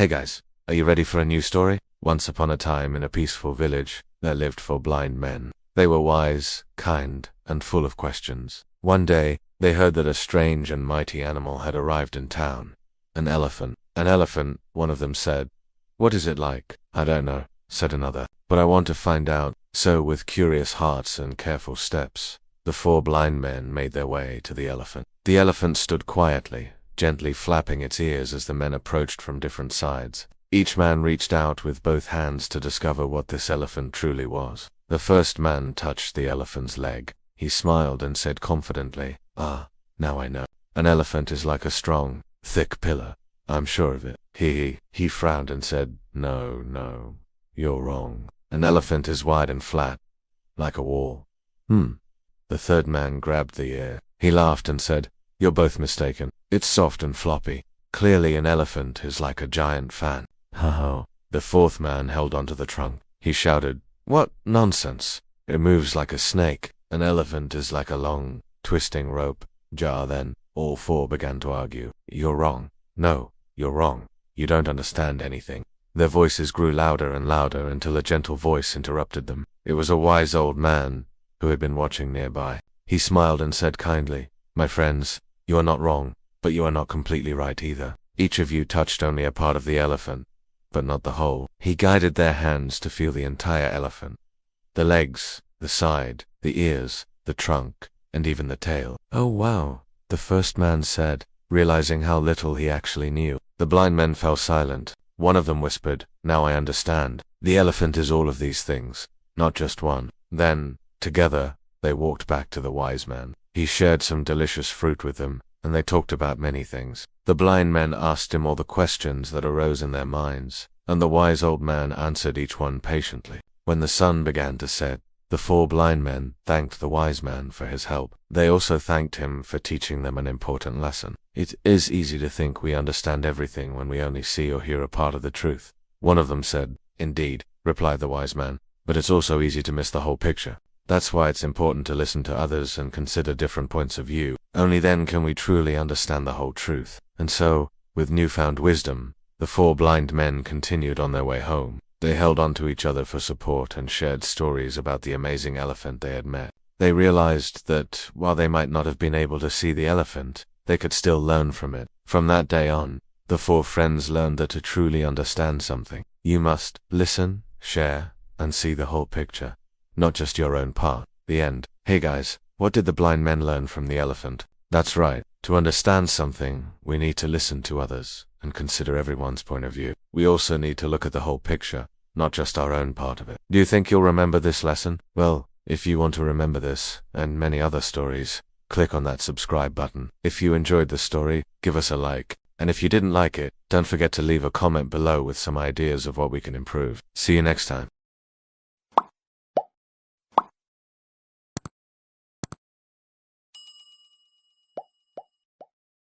Hey guys, are you ready for a new story? Once upon a time in a peaceful village, there lived 4 blind men. They were wise, kind, and full of questions. One day, they heard that a strange and mighty animal had arrived in town. An elephant. An elephant, one of them said. What is it like? I don't know, said another, but I want to find out. So with curious hearts and careful steps, the 4 blind men made their way to the elephant. The elephant stood quietly, gently flapping its ears as the men approached from different sides. Each man reached out with both hands to discover what this elephant truly was. The first man touched the elephant's leg. He smiled and said confidently, "Ah, now I know. An elephant is like a strong, thick pillar. I'm sure of it." He frowned and said, No, you're wrong. An elephant is wide and flat, like a wall." The third man grabbed the ear. He laughed and said, "You're both mistaken. It's soft and floppy. Clearly an elephant is like a giant fan." Ha. The fourth man held onto the trunk. He shouted, "What nonsense! It moves like a snake. An elephant is like a long, twisting rope." Then all 4 began to argue. "You're wrong. No, you're wrong. You don't understand anything." Their voices grew louder and louder until a gentle voice interrupted them. It was a wise old man who had been watching nearby. He smiled and said kindly, "My friends, you are not wrong, but you are not completely right either. Each of you touched only a part of the elephant, but not the whole." He guided their hands to feel the entire elephant. The legs, the side, the ears, the trunk, and even the tail. "Oh wow," the first man said, realizing how little he actually knew. The blind men fell silent. One of them whispered, "Now I understand. The elephant is all of these things, not just one." Then, together, they walked back to the wise man. He shared some delicious fruit with them, and they talked about many things. The blind men asked him all the questions that arose in their minds, and the wise old man answered each one patiently. When the sun began to set, the 4 blind men thanked the wise man for his help. They also thanked him for teaching them an important lesson. It is easy to think we understand everything when we only see or hear a part of the truth. One of them said, "Indeed," replied the wise man, "but it's also easy to miss the whole picture. That's why it's important to listen to others and consider different points of view. Only then can we truly understand the whole truth." And so, with newfound wisdom, the 4 blind men continued on their way home. They held on to each other for support and shared stories about the amazing elephant they had met. They realized that, while they might not have been able to see the elephant, they could still learn from it. From that day on, the 4 friends learned that to truly understand something, you must listen, share, and see the whole picture, not just your own part. The end. Hey guys, what did the blind men learn from the elephant? That's right. To understand something, we need to listen to others and consider everyone's point of view. We also need to look at the whole picture, not just our own part of it. Do you think you'll remember this lesson? Well, if you want to remember this and many other stories, click on that subscribe button. If you enjoyed the story, give us a like. And if you didn't like it, don't forget to leave a comment below with some ideas of what we can improve. See you next time.